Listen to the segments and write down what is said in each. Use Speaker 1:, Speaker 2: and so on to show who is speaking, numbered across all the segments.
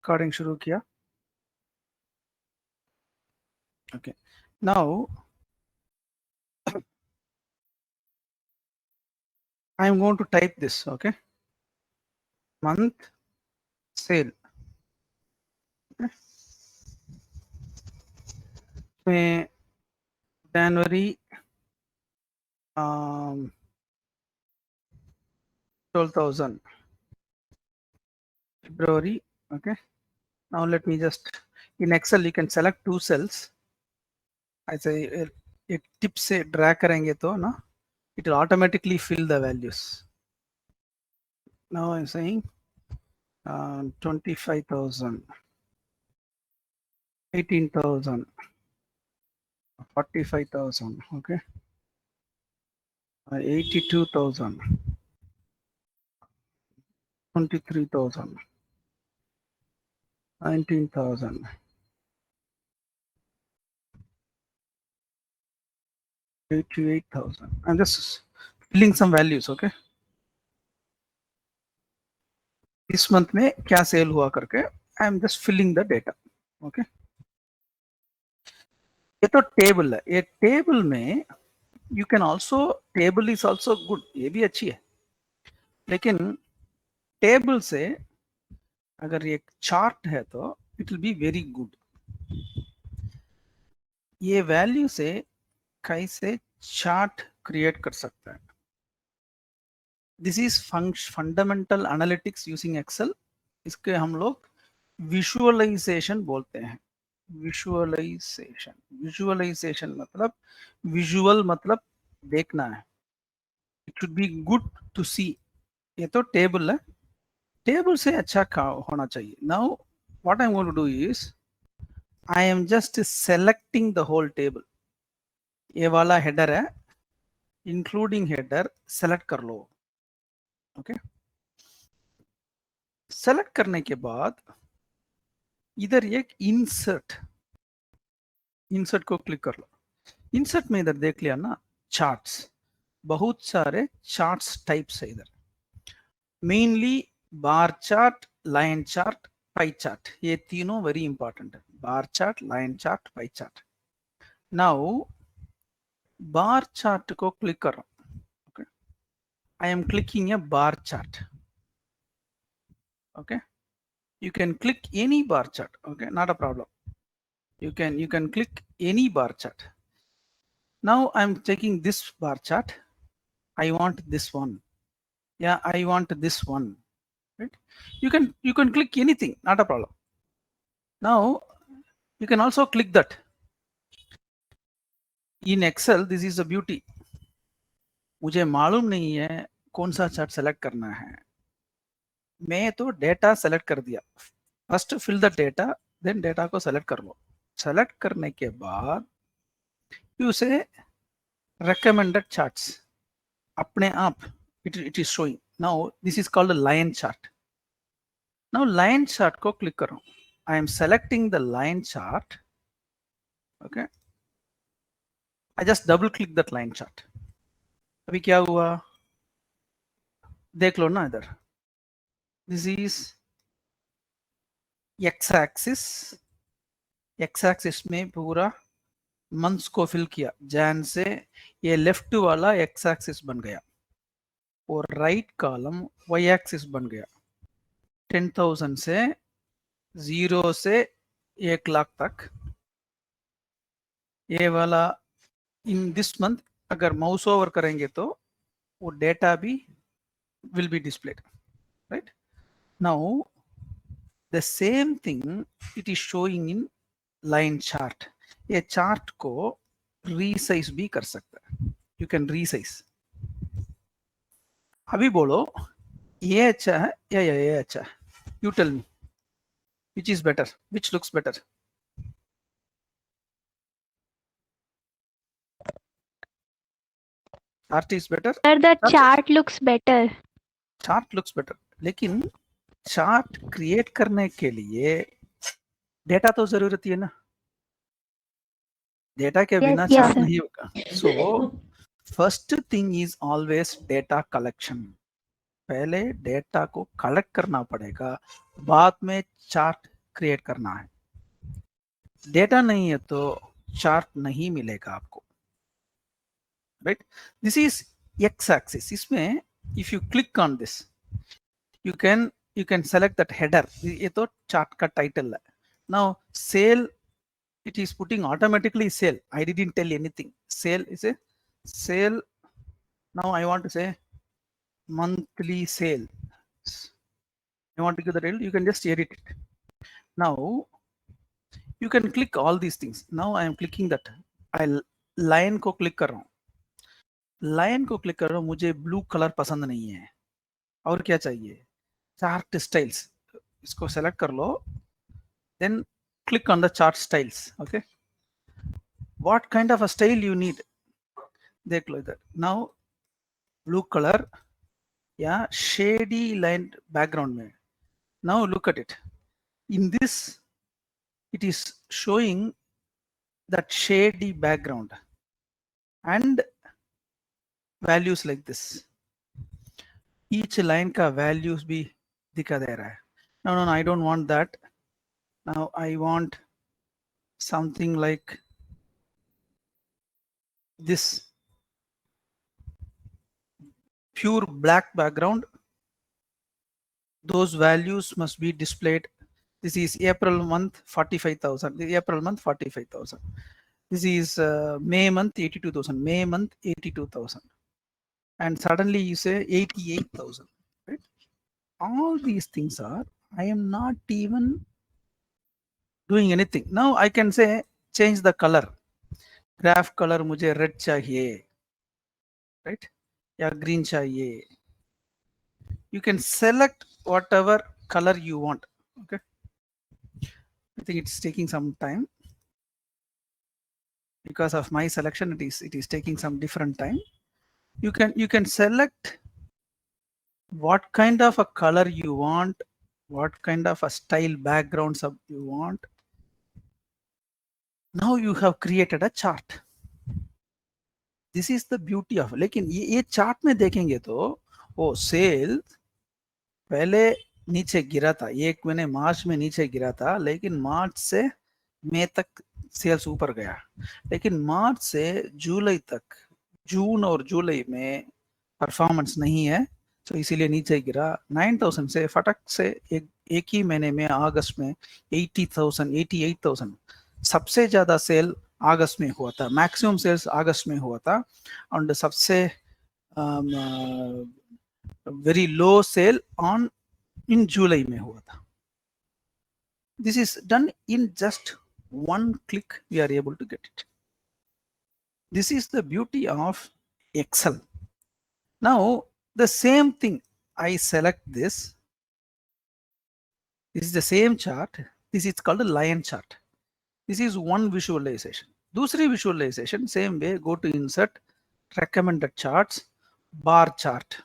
Speaker 1: Recording शुरू किया. Okay, now I am going to type this. Okay, month sale. Okay. May January 12,000. February. Okay. Now let me just, in Excel you can select two cells. I say एक tip से drag करेंगे तो ना it will automatically fill the values. Now I'm saying 25,000, 18,000, 45,000. Okay, 82,000, 23,000, 19,000, 88,000. I'm just filling some values. Okay, इस month में क्या sale हुआ करके I am just filling the data. Okay, ये तो टेबल है. ये टेबल में you can also, table is also good, ये भी अच्छी है, लेकिन टेबल से अगर ये चार्ट है तो it will be very good. ये वैल्यू से कैसे चार्ट क्रिएट कर सकता है. This is fundamental analytics using Excel. इसके हम लोग विजुअलाइजेशन बोलते हैं. विजुअलाइजेशन, विजुअलाइजेशन मतलब विजुअल मतलब देखना है. It should be good to see. ये तो टेबल है, टेबल से अच्छा होना चाहिए. Now what I am going to do is I am just selecting the whole table. ये वाला हेडर है, इंक्लूडिंग हेडर सेलेक्ट कर लो. ओके, सेलेक्ट करने के बाद इधर एक इंसर्ट, इंसर्ट को क्लिक कर लो. इंसर्ट में इधर देख लिया ना, चार्ट्स, बहुत सारे चार्ट्स टाइप्स है इधर. Mainly bar chart, line chart, pie chart, ये तीनों वेरी इंपॉर्टेंट है. Bar chart, line chart, pie chart. Now bar chart को क्लिक कर रहा हूं. Okay, I am clicking A bar chart. Okay, you can click any bar chart. Okay, not a problem. You can click any bar chart. Now I'm taking this bar chart. I want this one. Yeah, I want this one. Right, you can click anything, not a problem. Now you can also click that. In Excel this is a beauty. मुझे मालूम नहीं है कौन सा chart select करना है. मैं तो डेटा सेलेक्ट कर दिया. First fill the data, then data को सेलेक्ट कर लो. सेलेक्ट करने के बाद यू से recommended charts अपने आप it is showing. Now this is called a line chart. Now line chart को click करो. I am selecting the line chart. Okay, I just double click that line chart. अभी क्या हुआ देख लो ना इधर. This is x axis. x axis में पूरा मंथ्स को फिल किया. जैन से ये लेफ्ट वाला x axis बन गया और राइट कॉलम y axis बन गया. 10,000 से 0 से 1 लाख तक. ये वाला इन दिस मंथ अगर माउस ओवर करेंगे तो वो डेटा भी will be displayed. Right, now the same thing it is showing in line chart. ये चार्ट को रीसाइज भी कर सकता है. You can resize. अभी बोलो ये अच्छा है या ये अच्छा है. You tell me which is better, which looks better. Chart is better.
Speaker 2: Sir, the chart looks better.
Speaker 1: Chart looks better. लेकिन चार्ट क्रिएट करने के लिए डेटा तो जरूरत है ना. डेटा के बिना चार्ट नहीं होगा. So first thing is always data collection. पहले डेटा को कलेक्ट करना पड़ेगा, बाद में चार्ट क्रिएट करना है. डेटा नहीं है तो चार्ट नहीं मिलेगा आपको, right. This is X axis. इसमें if you click on this you can select that header. ये तो चार्ट का टाइटल है. Now sale, it is putting automatically sale. I didn't tell anything. Sale is a sale. Now I want to say monthly sale. I want to give the title. You can just edit it. Now you can click all these things. Now I am clicking that. I line को click कर रहा हूँ. Line को click कर रहा हूँ, मुझे blue colour पसंद नहीं है. और क्या चाहिए? Chart styles. इसको सेलेक्ट कर लो, then click on the chart styles. Okay, what kind of a style you need, they like that. Now blue color, yeah, shady line background mein. Now look at it. In this it is showing that shady background and values like this. Each line ka values bhi dikha de raha hai. No, I don't want that. Now I want something like this, pure black background. Those values must be displayed. This is April month 45,000. April month 45,000. This is May month 82,000. May month 82,000. And suddenly you say 88,000. Right? All these things are, I am not even doing anything. Now I can say change the color. Graph color मुझे red चाहिए, right? या green चाहिए. You can select whatever color you want. Okay. I think it's taking some time because of my selection. It is taking some different time. You can select what kind of a color you want, what kind of a style background you want. Now you have created a chart. This is the beauty of. लेकिन ये chart में देखेंगे तो वो cell पहले नीचे गिरा था, एक महीने मार्च में नीचे गिरा था, लेकिन मार्च से मई तक सेल्स ऊपर गया. लेकिन मार्च से जुलाई तक, जून और जुलाई में परफॉर्मेंस नहीं है, तो इसीलिए नीचे गिरा. 9,000 से फटक से एक ही महीने में अगस्त में 80,000 88,000 सबसे ज्यादा सेल अगस्त में हुआ था. मैक्सिमम सेल्स अगस्त में हुआ था. और सबसे very low sale on in July में हुआ था. This is done in just one click. We are able to get it. This is the beauty of Excel. Now the same thing, I select this. This is the same chart. This is called a line chart. This is one visualization. दूसरी visualization same way, go to insert, recommended charts, bar chart.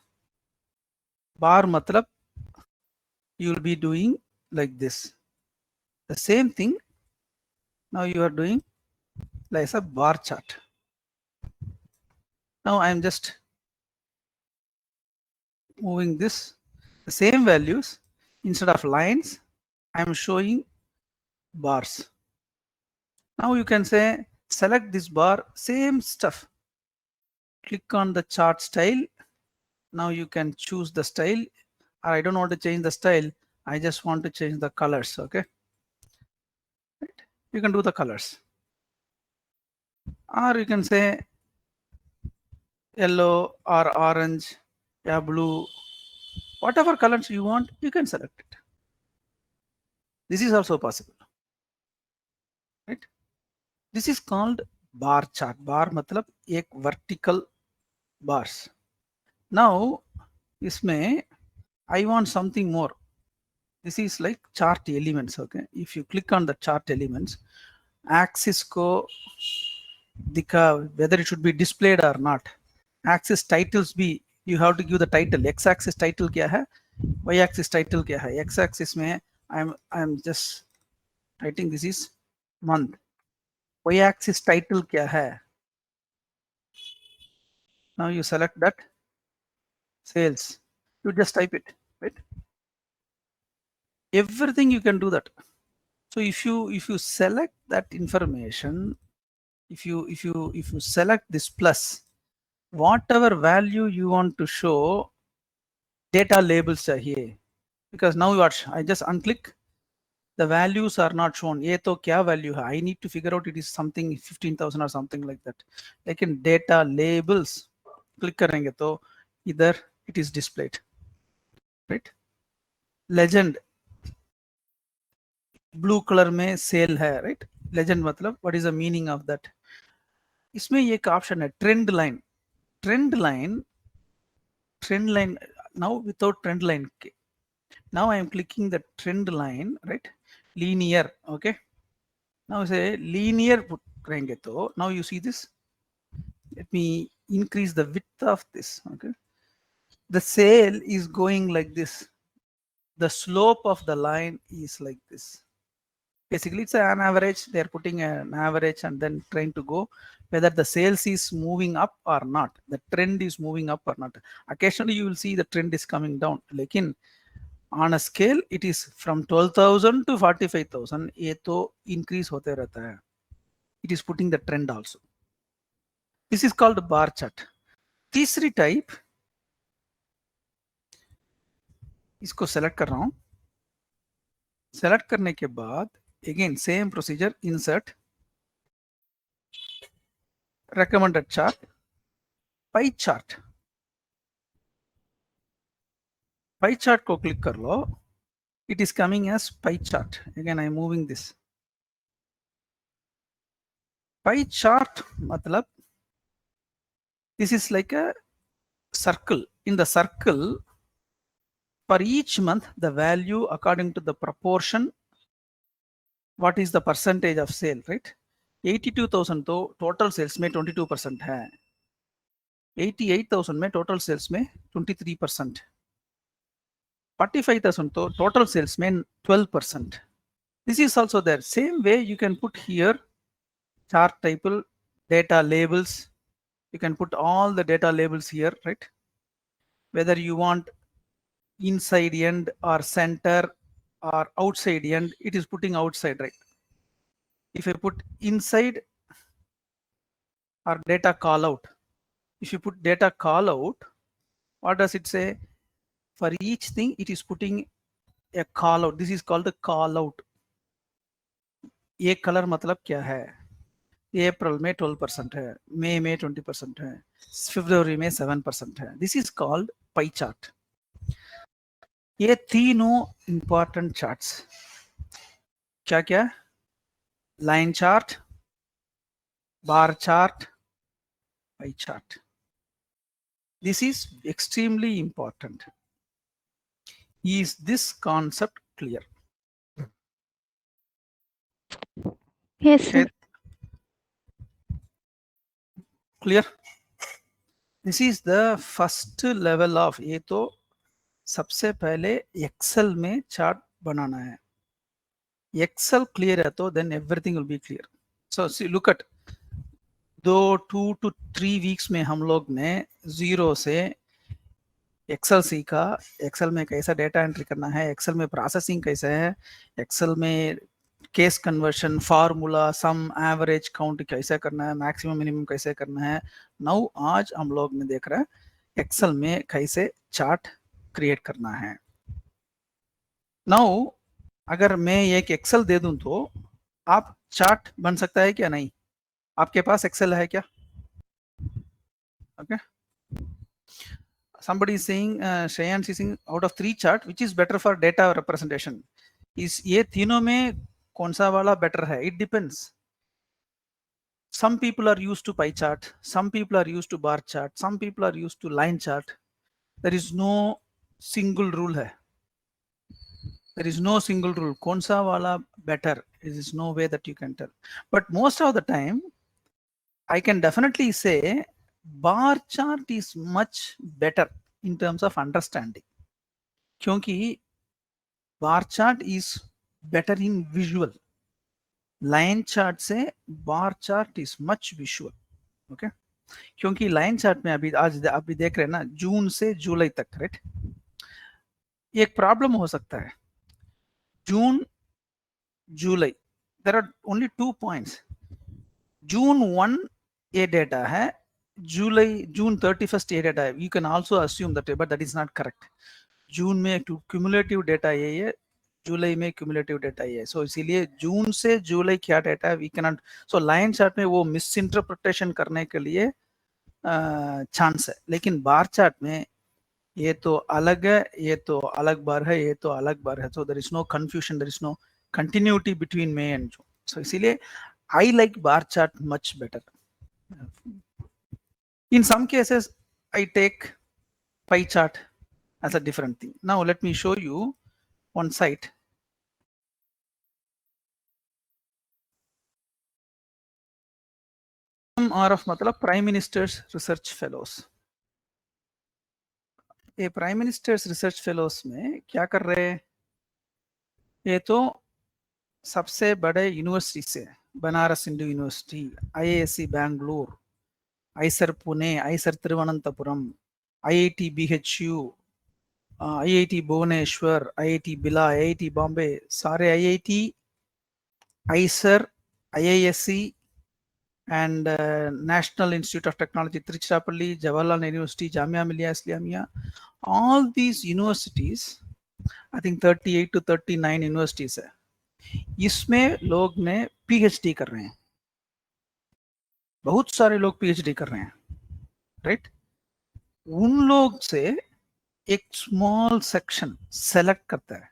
Speaker 1: Bar matlab you will be doing like this. The same thing now you are doing like a bar chart. Now I am just moving this, the same values, instead of lines I am showing bars. Now you can say select this bar, same stuff, click on the chart style. Now you can choose the style, or I don't want to change the style, I just want to change the colors. Okay, right? You can do the colors, or you can say yellow or orange, yeah, blue, whatever colors you want, you can select it. This is also possible, right? This is called bar chart. Bar matlab एक vertical bars. Now इसमें I want something more. This is like chart elements. Okay, if you click on the chart elements, axis को दिखा, whether it should be displayed or not. Axis titles भी, you have to give the title. X axis title क्या है, Y axis title क्या है. X axis में I'm just writing this is month. Y axis title क्या है. Now you select that sales, you just type it, right? Everything you can do that. So if you select that information, if you select this plus, whatever value you want to show, data labels are here. Because now what, I just unclick, the values are not shown. ये तो क्या value है? I need to figure out it is something 15,000 or something like that. लेकिन data labels click करेंगे तो इधर it is displayed, right? Legend blue color में sale है, right? Legend मतलब what is the meaning of that? इसमें ये एक option है trend line. Trend line now without trend line. Now I am clicking the trend line, right? Linear, okay? Now say linear करेंगे तो now you see this. Let me increase the width of this, okay? The sale is going like this. The slope of the line is like this. Basically, it's an average. They're putting an average and then trying to go whether the sales is moving up or not. The trend is moving up or not. Occasionally, you will see the trend is coming down. Lekin on a scale, it is from 12,000 to 45,000. ये तो increase होते रहता है. It is putting the trend also. This is called bar chart. तीसरी type, इसको select कर रहा हूँ. Select करने के बाद again same procedure, insert, recommended chart, pie chart. Pie chart को click कर लो. It is coming as pie chart. Again I am moving this. Pie chart मतलब this is like a circle. In the circle, for each month the value according to the proportion, what is the percentage of sale, right? 82,000 तो total sales में 22% है. 88,000 में total sales में 23%. 45,000 तो total sales में 12%. This is also there. Same way you can put here chart type, data labels. You can put all the data labels here, right? Whether you want inside end or center or outside end, it is putting outside, right? If I put inside or data call out, if you put data call out, what does it say? For each thing, it is putting a call out. This is called the call out. ये color मतलब क्या है? अप्रैल में 12% है, मई में 20% है, फरवरी में 7% है. This is called pie chart. ये तीनों इंपॉर्टेंट चार्ट्स क्या क्या? Line chart, bar chart, pie chart. This is extremely important. Is this concept clear?
Speaker 2: Yes, sir.
Speaker 1: Clear? This is the first level of, ये तो सबसे पहले एक्सेल में chart बनाना है. एक्सेल क्लियर है तो then everything will be clear. So see, look at 2 to 3 weeks में हम लोग ने जीरो से एक्सेल सीखा. एक्सेल में कैसा डेटा एंट्री करना है, एक्सेल में प्रोसेसिंग कैसे है, एक्सेल में केस कन्वर्शन, फार्मूला, सम, एवरेज, काउंट कैसे करना है, मैक्सिमम मिनिमम कैसे करना है. नाउ आज हम लोग ने देख रहे हैं एक्सेल में कैसे चार्ट क्रिएट करना है. नाउ अगर मैं एक एक्सेल दे दूं तो आप चार्ट बन सकता है क्या? नहीं. आपके पास एक्सेल है क्या? Okay. Somebody is saying, Shayan is saying, out of 3 chart, which is better for data representation? Is ये तीनों में कौन सा वाला better है? It depends. Some people are used to pie chart, some people are used to bar chart, some people are used to line chart. There is no single rule है. There is no single rule. कौन सा वाला better? There is no way that you can tell. But most of the time, I can definitely say bar chart is much better in terms of understanding. क्योंकि bar chart is better in visual. Line chart से bar chart is much visual. Okay? क्योंकि line chart में अभी आज अभी देख रहे हैं ना, जून से जुलाई तक, राइट? एक प्रॉब्लम हो सकता है. जून July. There are only 2 points. June 1 A data है, June 31st A data है. You can also assume that, but that is not correct. June में cumulative data ये है, जुलाई में cumulative data ये है. So इसीलिए जून से जुलाई क्या data है, we cannot. So line chart में वो misinterpretation करने के लिए chance है. लेकिन bar chart में ये तो अलग है, ये तो अलग बार है, ये तो अलग बार है. So there is no confusion, there is no continuity between May and June. So इसीलिए I like bar chart much better. In some cases, I take pie chart as a different thing. Now let me show you one site. RF मतलब Prime Minister's Research Fellows. ये Prime Minister's Research Fellows में क्या कर रहे हैं? ये तो सबसे बड़े यूनिवर्सिटी से, Banaras Hindu university, IISc Bangalore, IISER Pune, IISER Thiruvananthapuram, IIT BHU, IIT Bhubaneswar, IIT Bhilai, IIT Bombay, सारे IIT, IISER, IISc and National Institute of Technology Tiruchirappalli, Jawaharlal University, Jamia Millia Islamia, all these universities, I think 38 to 39 universities है, इसमें लोग ने PhD कर रहे हैं, बहुत सारे लोग PhD कर रहे हैं, राइट? उन लोग से एक स्मॉल सेक्शन सेलेक्ट करता है.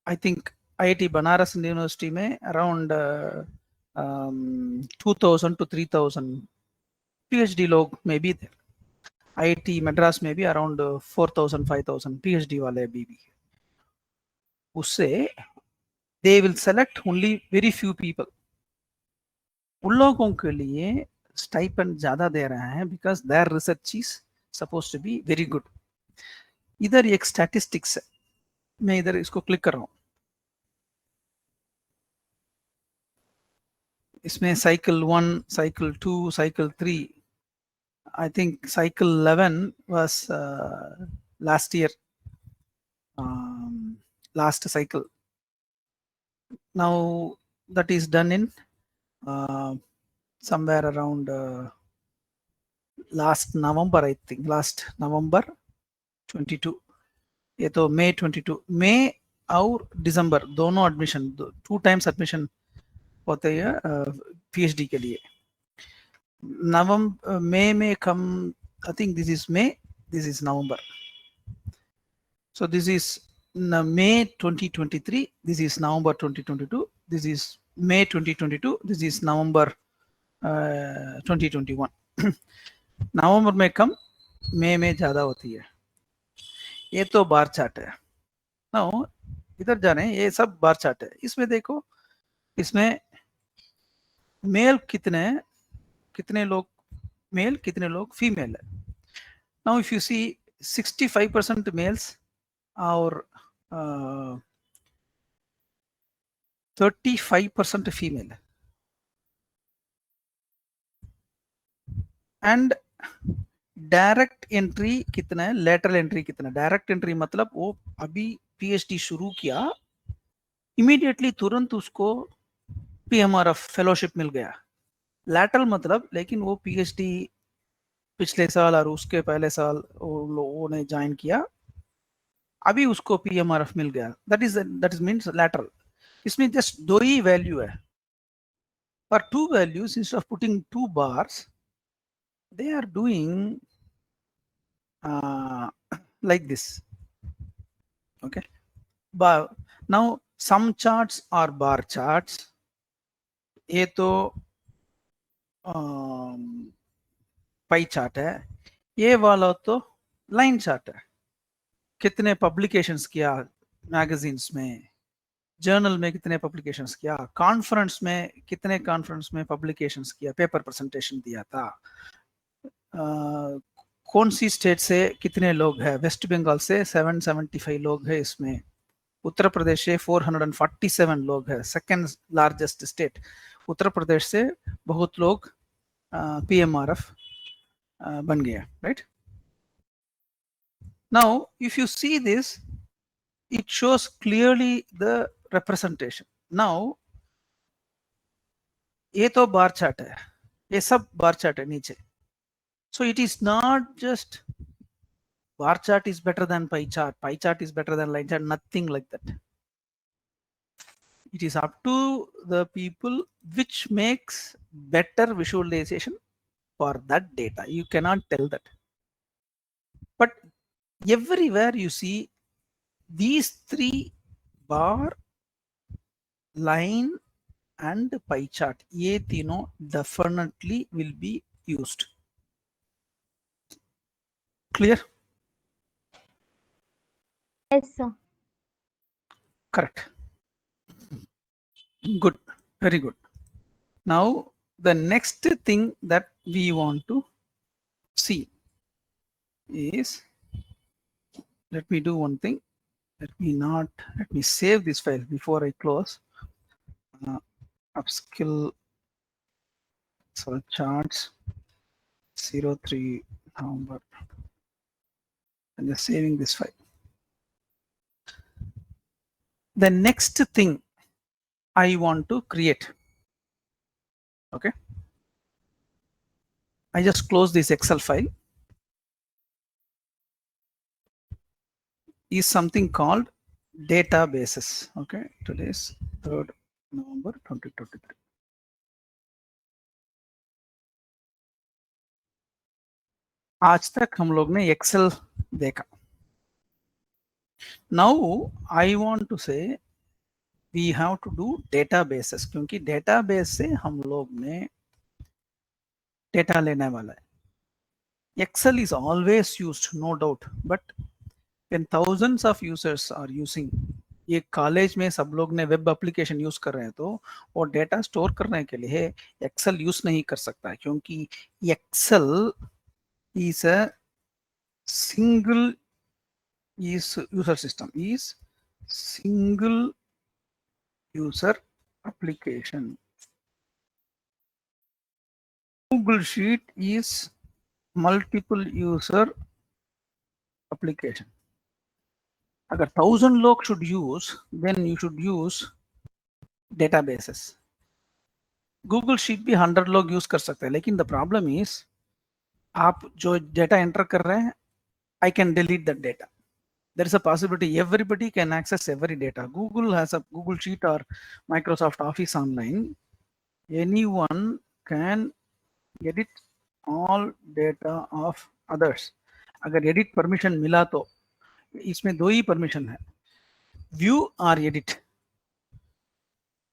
Speaker 1: I think IIT Banaras university में अराउंड 2000 to 3000 PhD लोग में भी थे. IIT मद्रास में भी अराउंड 4000 5000 PhD वाले भी उससे they will select only very few people. उन लोगों के लिए स्टाइपेंड ज्यादा दे रहे हैं because their research is supposed to be very good. इधर एक स्टैटिस्टिक्स है, मैं इधर इसको क्लिक कर रहा हूँ. इसमें cycle 1, cycle 2, cycle 3, I think cycle 11 was last year, last cycle. Now that is done in somewhere around last November, I think last November 22. ये तो May 22, May और December दोनों admission, 2 times admission होते हैं PhD के लिए. November, May में कम, I think this is May, this is November. So this is May 2023, this is November 2022, this is May 2022, this is November 2021. नवंबर में कम, मई में ज्यादा होती है. ये तो बार चार्ट है. नाउ इधर जा रहे हैं, ये सब बार चार्ट है. इसमें देखो, इसमें मेल कितने लोग मेल, कितने लोग फीमेल है. Now if you see 65% males और 35% फीमेल है. एंड डायरेक्ट एंट्री कितना है, लेटरल एंट्री कितना है. डायरेक्ट एंट्री मतलब वो अभी PhD शुरू किया, इमीडिएटली तुरंत उसको PMRF फेलोशिप मिल गया. लैटरल मतलब लेकिन वो PhD पिछले साल और उसके पहले साल वो लोगों ने ज्वाइन किया, अभी उसको PMRF मिल गया. That is means lateral. इसमें जस्ट 2 ही वैल्यू है, पर 2 values instead of putting 2 bars they are doing like this. Okay, but now some charts are bar charts. ये तो पाई चार्ट है, ये वाला तो लाइन चार्ट है. कितने पब्लिकेशंस किया मैगजीन्स में, जर्नल में कितने पब्लिकेशंस किया, कॉन्फ्रेंस में कितने कॉन्फ्रेंस में पब्लिकेशंस किया, पेपर प्रेजेंटेशन दिया था, कौन सी स्टेट से कितने लोग हैं. वेस्ट बंगाल से 775 लोग हैं इसमें, उत्तर प्रदेश से 447 लोग हैं, second largest state. Uttar Pradesh से बहुत लोग PMRF बन गया, right. Now if you see this, it shows clearly the representation. Now ये तो बार चार्ट है, ये सब बार चार्ट है नीचे. So it is not just bar chart is better than pie chart is better than line chart, nothing like that. It is up to the people which makes better visualization for that data. You cannot tell that. But everywhere you see these three, bar, line and pie chart, ये तीनों definitely will be used. Clear?
Speaker 2: Yes, sir.
Speaker 1: Correct. Good. Very good. Now the next thing that we want to see is, let me do one thing. Let me save this file before I close. Upskill charts 03 November. I'm just saving this file. The next thing I want to create. Okay. I just close this Excel file. Is something called databases. Okay. Today's 3rd November 2023. आज तक हम लोग ने Excel देखा. Now I want to say we have to do databases, क्योंकि database से हम लोग ने data लेने वाला है. Excel is always used, no doubt, but when thousands of users are using, ये कॉलेज में सब लोग ने वेब एप्लीकेशन यूज कर रहे हैं, तो वो डेटा स्टोर करने के लिए एक्सेल यूज नहीं कर सकता है, क्योंकि Excel is a single user system, is single user application. Google Sheet is multiple user application. अगर 1000 लोग should use, then you should use databases. Google Sheet भी 100 लोग यूज कर सकते हैं, लेकिन the problem is आप जो डेटा एंटर कर रहे हैं, I can delete that data. There is a possibility everybody can access every data. Google has a Google Sheet or Microsoft Office Online. Anyone can edit all data of others. अगर edit permission मिला तो इसमें दो ही permission है, view or edit.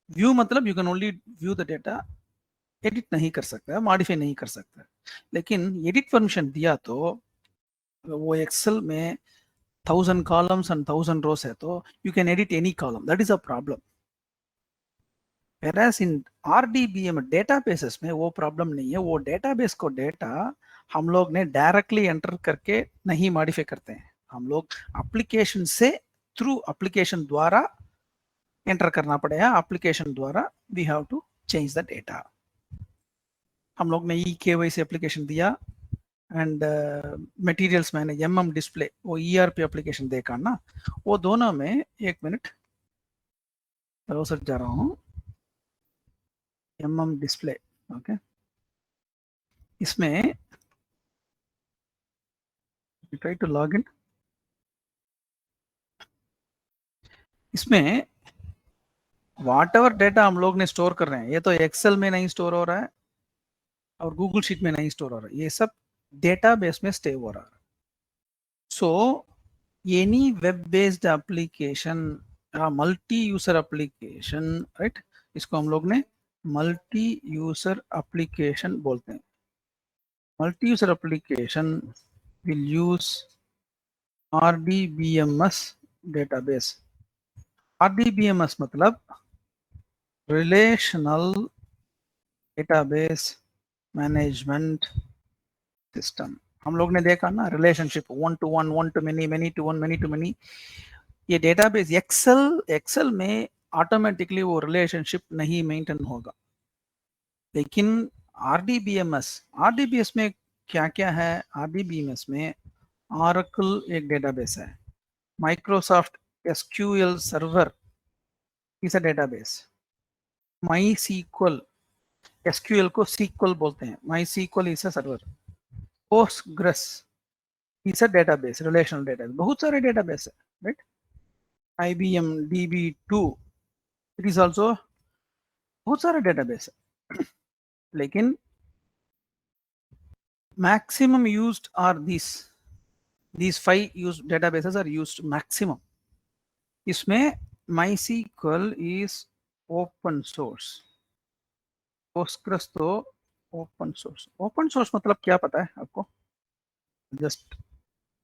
Speaker 1: View मतलब you can only view the data, edit नहीं कर सकता, modify नहीं कर सकता. लेकिन edit permission दिया तो वो Excel में 1000 columns and 1000 rows है, तो you can edit any column. That is a problem. Whereas in RDBMS databases में वो problem नहीं है. वो database को data हम लोग ने directly enter करके नहीं modify करते हैं. हम लोग application से through application द्वारा enter करना पड़ेगा. application द्वारा we have to change the data. हम लोग ने eKYC application दिया and materials मैंने MM display वो ERP application देखा ना, वो दोनों में एक मिनट ब्राउज़र जा रहा हूँ. MM display, okay. इसमें try to log in. इसमें whatever data हम लोग ने स्टोर कर रहे हैं, ये तो एक्सेल में नहीं स्टोर हो रहा है और गूगल शीट में नहीं स्टोर हो रहा है, ये सब डेटाबेस में स्टे हो रहा है. So any web based application, multi user application, right, इसको हम लोग ने मल्टी यूजर एप्लीकेशन बोलते हैं. Multi user application will use RDBMS database. RDBMS मतलब रिलेशनल डेटाबेस मैनेजमेंट सिस्टम. हम लोग ने देखा ना relationship, 1 to 1, 1 to many, many to 1, many to many. ये डेटाबेस एक्सेल में ऑटोमेटिकली वो रिलेशनशिप नहीं मेंटेन होगा. लेकिन RDBMS में क्या क्या है? RDBMS में Oracle एक डेटाबेस है, Microsoft SQL server is a database. MySQL, SQL को SQL बोलते हैं. MySQL is a server. Postgres is a database, relational database. बहुत सारे database है, right? IBM DB2, it is also बहुत सारे database है. लेकिन maximum used are these 5 used databases are used maximum. इसमें MySQL is open source. Postgres तो open source. Open source मतलब क्या पता है आपको? Just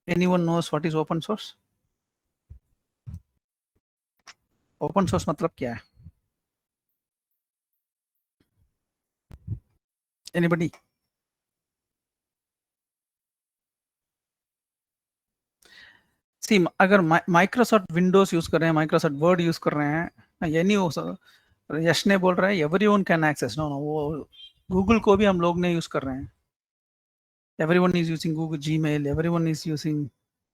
Speaker 1: anyone knows what is open source? Open source मतलब क्या है? Anybody? सी अगर माइक्रोसॉफ्ट विंडोज यूज कर रहे हैं, माइक्रोसॉफ्ट वर्ड यूज कर रहे हैं, ये नहीं हो. यश ने बोल रहा है everyone can access. No no, वो गूगल को भी हम लोग ने यूज कर रहे हैं. Everyone is using Google Gmail, everyone is using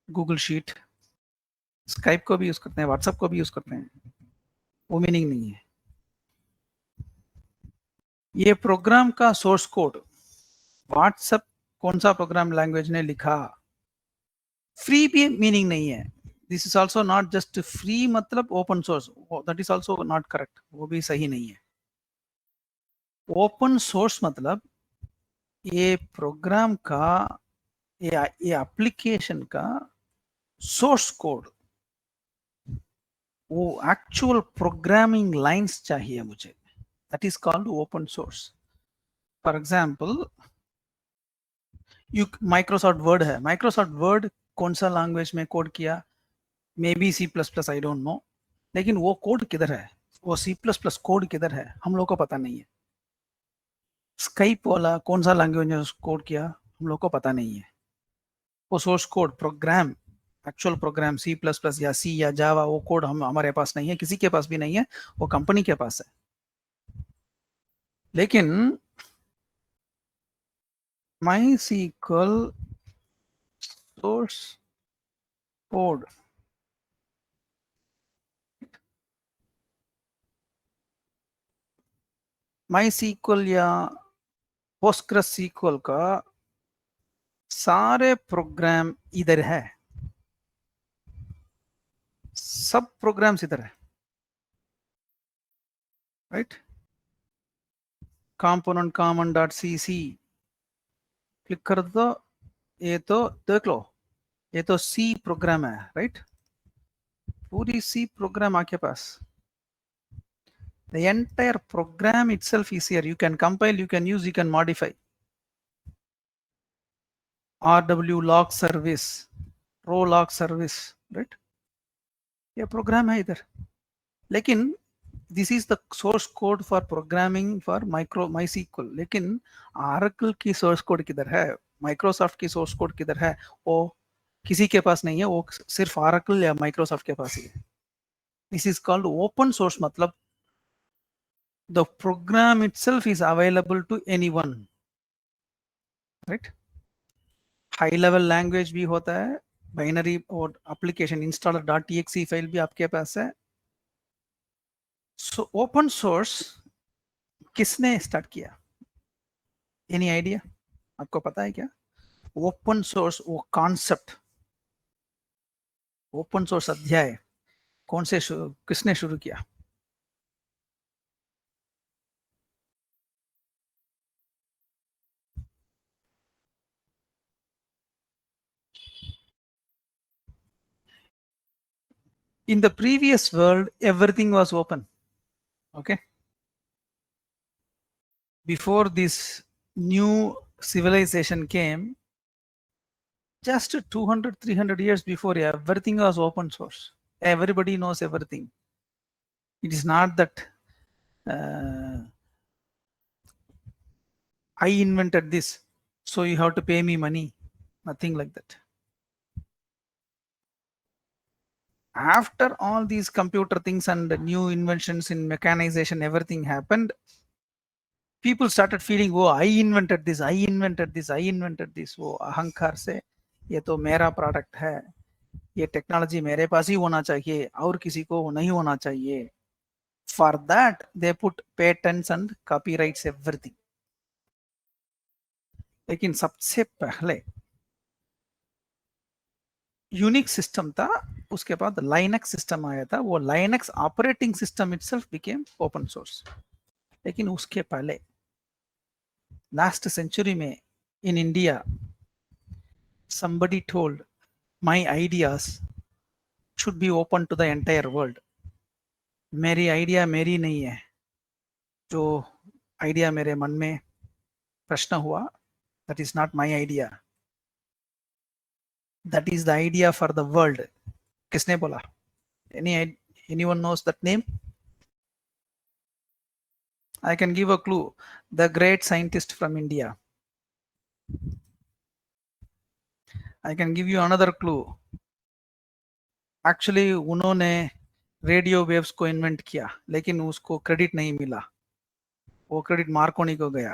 Speaker 1: Google sheet. Skype को भी यूज करते हैं, व्हाट्सएप को भी यूज करते हैं. वो मीनिंग नहीं है. ये प्रोग्राम का सोर्स कोड व्हाट्सएप कौन सा प्रोग्राम लैंग्वेज ने लिखा, फ्री भी मीनिंग नहीं है. This is also not just free मतलब open source, that is also not correct. वो भी सही नहीं है. ओपन सोर्स मतलब ये प्रोग्राम का, ये एप्लीकेशन का सोर्स कोड, वो एक्चुअल प्रोग्रामिंग लाइंस चाहिए मुझे. That is called open source. For example, Microsoft word है. माइक्रोसॉफ्ट वर्ड कौन सा लैंग्वेज में कोड किया? May be C++, I don't know. लेकिन वो कोड किधर है? वो C++ कोड किधर है? हम लोग को पता नहीं है. स्काइप वाला कौन सा लैंग्वेज में कोड किया? हम लोग को पता नहीं है. वो source code program, actual program C++ या C या जावा, वो कोड हमारे पास नहीं है, किसी के पास भी नहीं है, वो कंपनी के पास है. लेकिन MySQL सोर्स कोड, MySQL या Postgres SQL का सारे प्रोग्राम इधर है. सब प्रोग्राम्स इधर है, right? Component common dot cc click कर दो. ये तो देख लो, ये तो सी प्रोग्राम है, राइट? पूरी सी प्रोग्राम आपके पास. The entire program itself is here. You can compile, you can use, you can modify. RW log service, row log service, right? ये प्रोग्राम है इधर. लेकिन this is the source code for programming for MySQL. लेकिन Oracle की source code किधर है? Microsoft की source code किधर है? वो किसी के पास नहीं है, वो सिर्फ Oracle या माइक्रोसॉफ्ट के पास ही है. This is called open source. मतलब the program itself is available to anyone, right? High level language भी होता है, बाइनरी और एप्लीकेशन इंस्टॉलर .exe फाइल भी आपके पास है. सो ओपन सोर्स किसने स्टार्ट किया? Any idea? आपको पता है क्या ओपन सोर्स, वो कॉन्सेप्ट, ओपन सोर्स अध्याय कौन से किसने शुरू किया? In the previous world, everything was open. Okay. Before this new civilization came, just 200-300 years before, everything was open source. Everybody knows everything. It is not that I invented this, so you have to pay me money. Nothing like that. After all these computer things and the new inventions in mechanization, everything happened, people started feeling, oh, I invented this, I invented this, I invented this. वो अहंकार से ये तो मेरा product है, ये technology मेरे पास ही होना चाहिए और किसी को नहीं होना चाहिए. For that they put patents and copyrights everything. लेकिन सबसे पहले यूनिक्स सिस्टम था, उसके बाद लाइनक्स सिस्टम आया था, वो Linux operating system itself became open source. लेकिन उसके पहले लास्ट सेंचुरी में in India somebody told my ideas should be open to the entire world. मेरी आइडिया मेरी नहीं है, जो आइडिया मेरे मन में प्रश्न हुआ, that is not my idea, that is the idea for the world. किसने बोला? Anyone knows that name? I can give a clue. The great scientist from India. I can give you another clue. Actually उन्होंने radio waves को invent किया, लेकिन उसको credit नहीं मिला, वो क्रेडिट मार्कोनी को गया.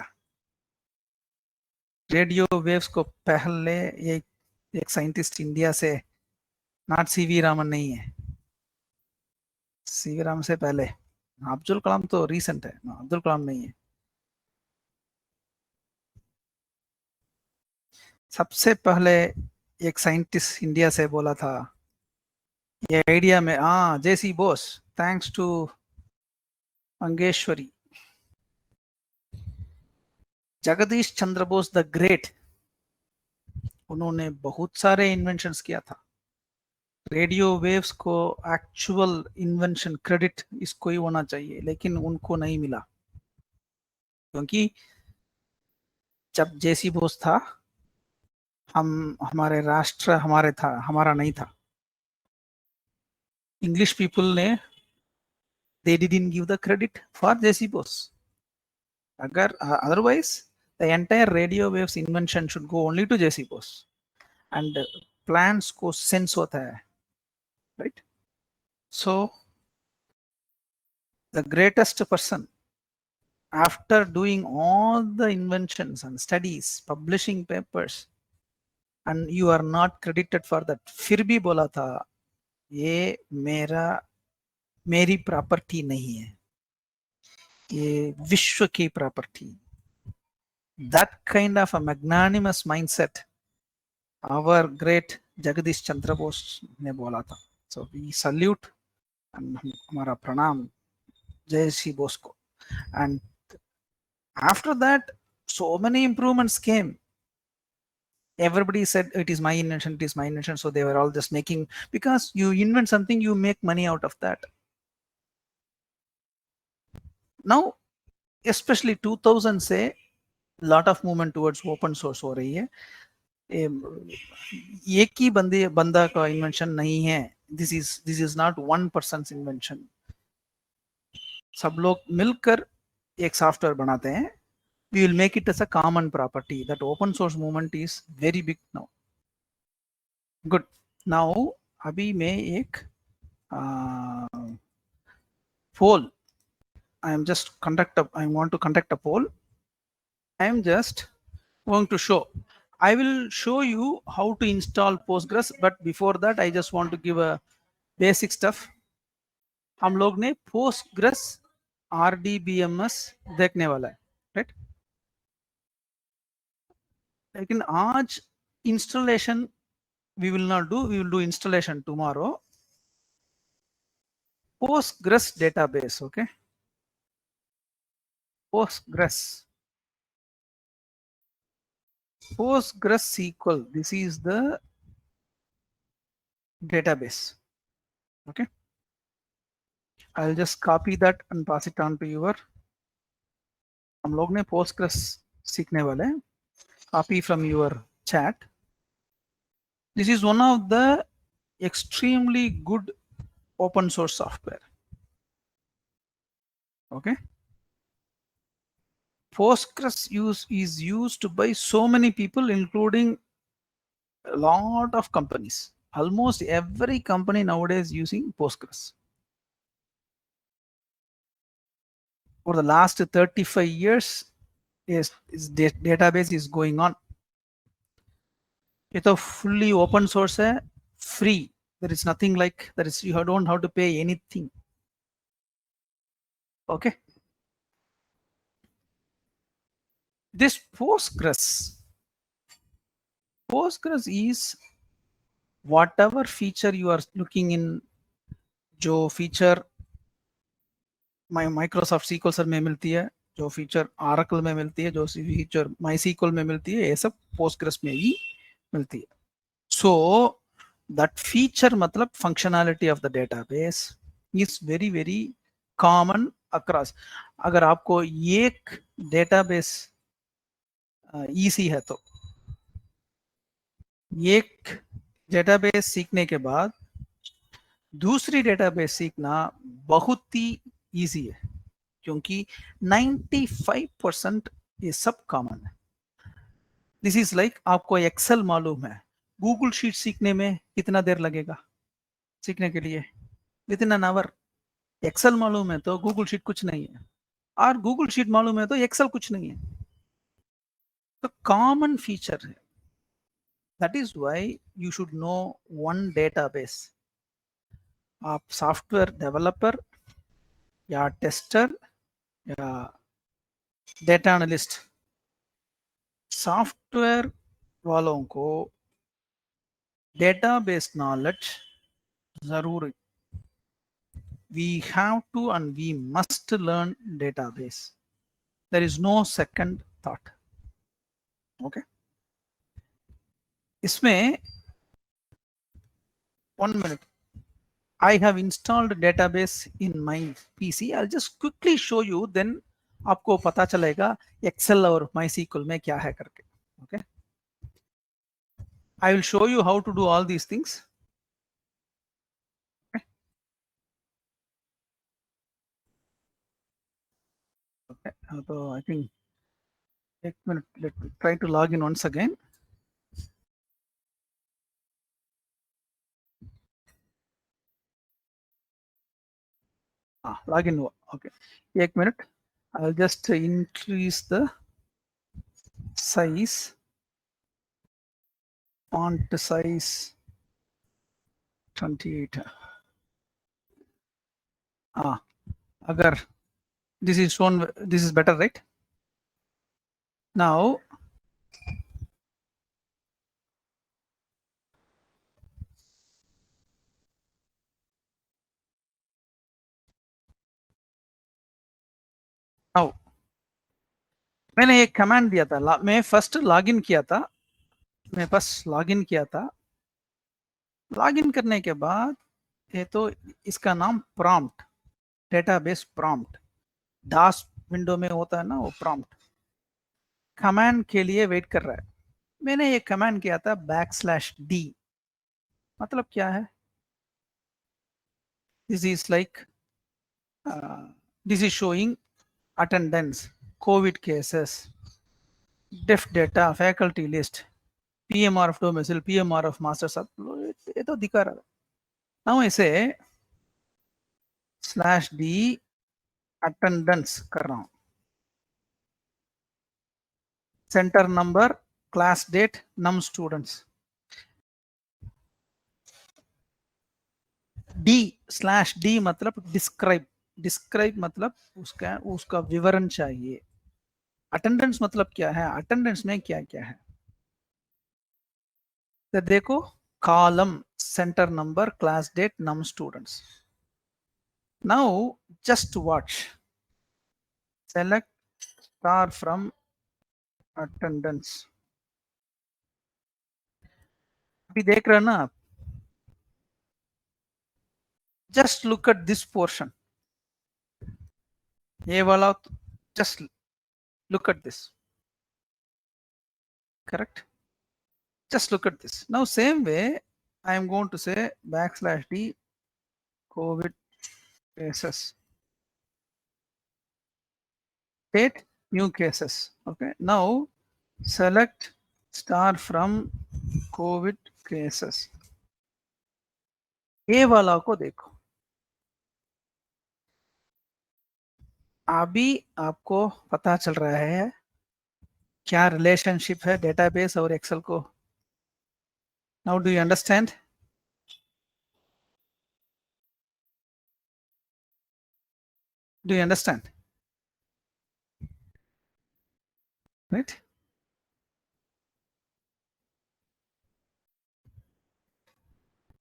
Speaker 1: रेडियो वेव्स को पहले एक साइंटिस्ट इंडिया से, नॉट सीवी रामन नहीं है, सीवी रामन से पहले अब्दुल कलाम तो रीसेंट है, अब्दुल कलाम नहीं है. सबसे पहले एक साइंटिस्ट इंडिया से बोला था ये आइडिया में, हाँ, JC Bose, thanks to Mangeshwari. Jagdish Chandra Bose the great, उन्होंने बहुत सारे इन्वेंशंस किया था. रेडियो वेव्स को एक्चुअल इन्वेंशन क्रेडिट इसको ही होना चाहिए, लेकिन उनको नहीं मिला, क्योंकि जब जेसी बोस था, हमारे राष्ट्र हमारा नहीं था. इंग्लिश पीपल ने they didn't give the credit for जेसी बोस. अगर otherwise the entire radio waves invention should go only to JC Bose, and plans को sense होता है, right? So the greatest person, after doing all the inventions and studies, publishing papers, and you are not credited for that, फिर भी बोला था ये मेरी property नहीं है, ये विश्व की property. That kind of a magnanimous mindset our great Jagadish Chandra Bose ने बोला था. So we salute and हमारा प्रणाम जय श्री बोस को. And after that so many improvements came. Everybody said it is my invention, it is my invention, so they were all just making, because you invent something, you make money out of that. Now especially 2000 से lot of movement towards open source हो रही है. एक ही बंदा का invention नहीं है. This is not one person's invention. सब लोग मिलकर एक सॉफ्टवेयर बनाते हैं. We will make it as a common property. That open source movement is very big now. Good. Now अभी मैं एक पोल, I want to conduct a poll. I am just going to show. I will show you how to install Postgres, but before that I just want to give a basic stuff. हम लोग ने Postgres RDBMS देखने वाला है, right? लेकिन आज installation we will not do. We will do installation tomorrow. Postgres database, okay? Postgres SQL. This is the database, okay? I'll just copy that and pass it on to your. हम लोग ने Postgres सीखने वाले हैं. Copy from your chat. This is one of the extremely good open source software. Okay. Postgres is used by so many people, including a lot of companies. Almost every company nowadays using Postgres. For the last 35 years, database is going on. It's a fully open source, free. There is nothing like there is. You don't have to pay anything. Okay. This Postgres is whatever feature you are looking in, जो feature Microsoft sequel sir में मिलती है, जो feature oracle में मिलती है, जो feature माई sequel में मिलती है, ये सब पोस्टग्रेस में ही मिलती है. सो दैट फीचर मतलब functionality of the database is very very common across. अगर आपको एक डेटाबेस ईजी है तो एक डेटाबेस सीखने के बाद दूसरी डेटाबेस सीखना बहुत ही ईजी है, क्योंकि 95% ये सब कॉमन है. दिस इज लाइक आपको एक्सेल मालूम है, गूगल शीट सीखने में कितना देर लगेगा सीखने के लिए? Within an hour. Excel मालूम है तो गूगल शीट कुछ नहीं है, और गूगल शीट मालूम है तो एक्सेल कुछ नहीं है. तो कॉमन फीचर है. That is why you should know one database. आप सॉफ्टवेयर डेवलपर या टेस्टर या डेटा एनालिस्ट, सॉफ्टवेयर वालों को डेटाबेस नॉलेज जरूरी. We have to and we must learn database. There is no second thought. Okay. इसमें 1 minute. I have installed database in my PC. I'll just quickly show you. Then आपको पता चलेगा Excel और MySQL में क्या है करके. Okay. I will show you how to do all these things. Okay. Okay. So I think 1 minute. Let me try to log in once again. Login. Okay. 1 minute. I'll just increase the size, font size 28. Agar this is shown, this is better, right? Now मैंने एक command दिया था. मैं first login किया था. Login करने के बाद ये तो इसका नाम prompt, database prompt, dance window में होता है ना वो प्रॉम्प्ट. कमांड के लिए वेट कर रहा है. मैंने एक कमांड किया था \d. मतलब क्या है? This is like this is showing attendance, covid cases, def data, faculty list, PMR of domicile, PMR of master sub. ये तो दिखा रहा है. नाउ इसे /d अटेंडेंस कर रहा हूँ. Centre number, class date, num students. D मतलब डिस्क्राइब. डिस्क्राइब मतलब उसका विवरण चाहिए. अटेंडेंस मतलब क्या है? अटेंडेंस में क्या क्या है तो देखो. Column, centre number, class date, num students. Now just watch. Select star from attendance. अभी देख रहे हैं ना आप? Just look at this portion. ये वाला just look at this. Correct. Just look at this. Now same way I am going to say \d COVID cases, date, new cases. Okay. Now select star from COVID cases. ये वाला को देखो. अभी आपको पता चल रहा है क्या रिलेशनशिप है डेटाबेस और एक्सेल को. Now do you understand? Do you understand? Right?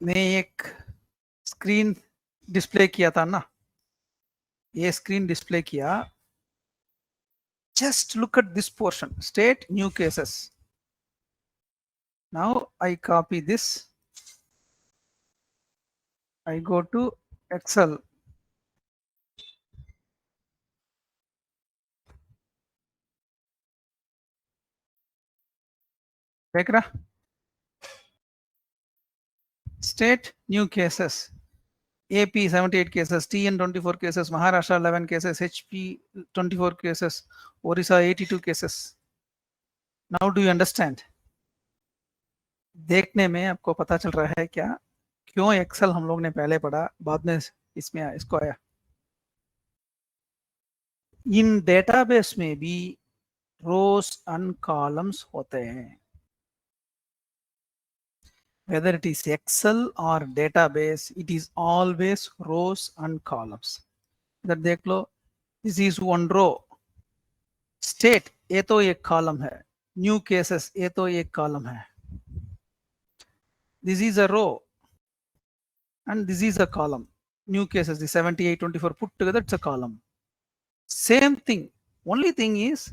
Speaker 1: मैं एक स्क्रीन डिस्प्ले किया था ना, ये स्क्रीन डिस्प्ले किया. Just look at this portion, state new cases. Now I copy this, I go to Excel. देख रहा, state new cases. AP 78 cases, TN 24 cases, Maharashtra 11 cases, HP 24 cases, Orissa 82 cases. Now do you understand? देखने में आपको पता चल रहा है क्या क्यों एक्सेल हम लोग ने पहले पढ़ा, बाद में इसमें इसको आया. इन डेटाबेस में भी रोज एंड कॉलम्स होते हैं. Whether it is Excel or database, it is always rows and columns. इधर देख लो, this is one row. State ये तो एक कॉलम है, न्यू केसेस ये तो एक कॉलम है. This is a row and this is a column. New cases, the 78, 24 put together, it's a column. Same thing. Only thing is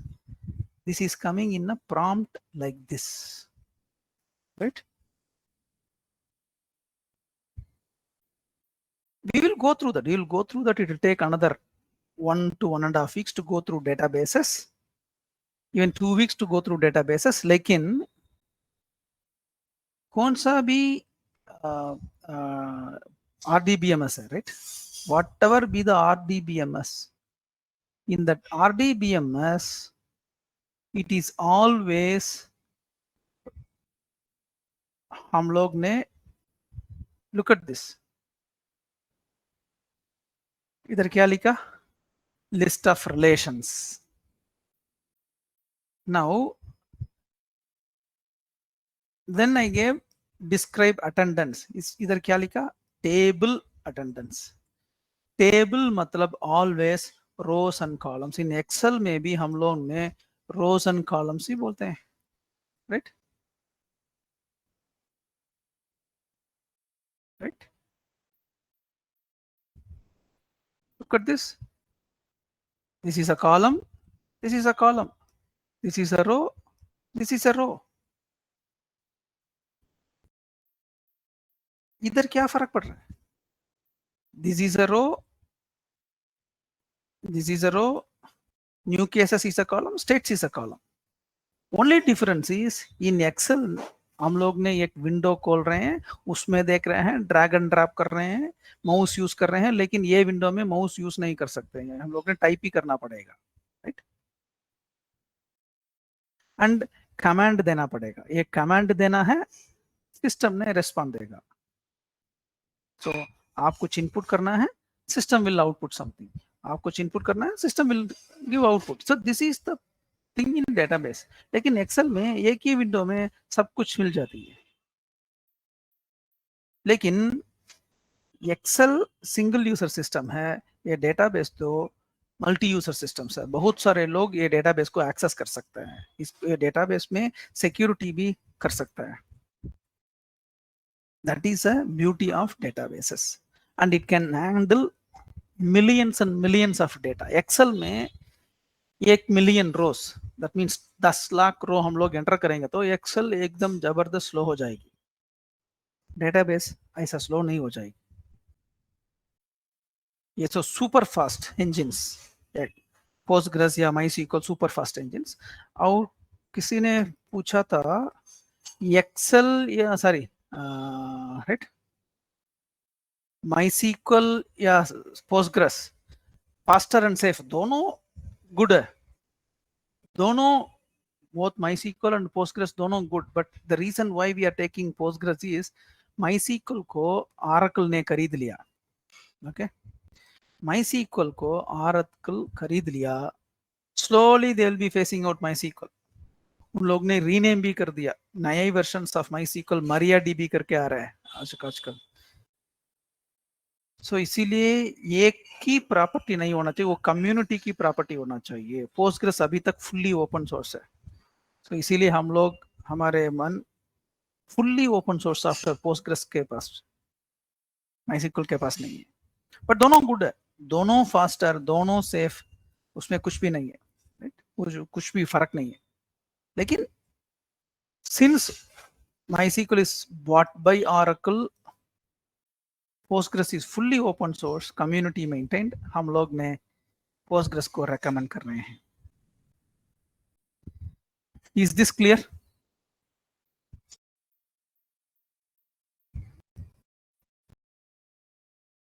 Speaker 1: this is coming in a prompt like this, right? We will go through that. We will go through that. It will take another 1 to 1.5 weeks to go through databases, even 2 weeks to go through databases. लेकिन कौन सा भी RDBMS है, right? Whatever be the RDBMS, in that RDBMS, it is always हम लोग ने look at this. इधर क्या लिखा? List of relations. Now, then I gave describe attendance. इधर क्या लिखा? Table attendance. Table मतलब always rows and columns. In Excel में भी हम लोग ने rows and columns ही बोलते हैं, right? Right? Look at this. This is a column. This is a column. This is a row. This is a row. इधर क्या फर्क पड़ रहा है? This is a row. This is a row. New cases is a column. States is a column. Only difference is in Excel हम लोग ने एक विंडो खोल रहे हैं, उसमें देख रहे हैं, ड्रैग एंड ड्रॉप कर रहे हैं, माउस यूज कर रहे हैं, लेकिन ये विंडो में माउस यूज नहीं कर सकते हैं, हम लोग ने टाइप ही करना पड़ेगा, राइट? एंड कमांड देना पड़ेगा. एक कमांड देना है, सिस्टम ने रेस्पॉन्ड देगा. तो आप कुछ इनपुट करना है, सिस्टम विल आउटपुट समथिंग. आप कुछ इनपुट करना है, system will give output. So this is the thing in database. लेकिन एक्सेल में एक ही विंडो में सब कुछ मिल जाती है. लेकिन एक्सेल सिंगल यूजर सिस्टम है, ये डेटाबेस तो मल्टी यूजर सिस्टम्स है. बहुत सारे लोग ये डेटाबेस को एक्सेस कर सकते हैं. इस डेटाबेस में सिक्योरिटी भी कर सकता है. That is a beauty of databases, and it can handle millions and millions of data. Excel में 1 million rows, that means 10 lakh रो हम लोग एंटर करेंगे तो एक्सेल एकदम जबरदस्त स्लो हो जाएगी. डेटाबेस ऐसा स्लो नहीं हो जाएगी. ये तो सुपर फास्ट इंजिन्स, पोस्टग्रेस या माइस्क्यूएल सुपर फास्ट इंजिन्स. और किसी ने पूछा था एक्सेल या सॉरी राइट माइस्क्यूएल या पोस्टग्रेस फास्टर एंड सेफ, दोनों गुड है. दोनों both MySQL and Postgres दोनों good, but the reason why we are taking Postgres is MySQL को Oracle ने खरीद लिया. Okay, MySQL को Oracle खरीद लिया. Slowly they will be phasing out MySQL. उन लोग ने रीनेम भी कर दिया. नए वर्जन्स ऑफ MySQL MariaDB करके आ रहा है आजकल. सो इसीलिए एक की प्रॉपर्टी नहीं होना चाहिए, वो कम्युनिटी की प्रॉपर्टी होना चाहिए। पोस्टग्रेस अभी तक फुल्ली ओपन सोर्स है, सो इसीलिए हम लोग हमारे मन fully open source software Postgres के पास, माइसिक्वल के पास नहीं है। बट दोनों गुड है, दोनों फास्टर, दोनों सेफ, उसमें कुछ भी नहीं है, राइट? कुछ भी फर्क नहीं है। लेकिन since MySQL is bought by Oracle, Postgres is fully open source, community maintained, हम लोग ने Postgres को recommend कर रहे हैं। Is this clear?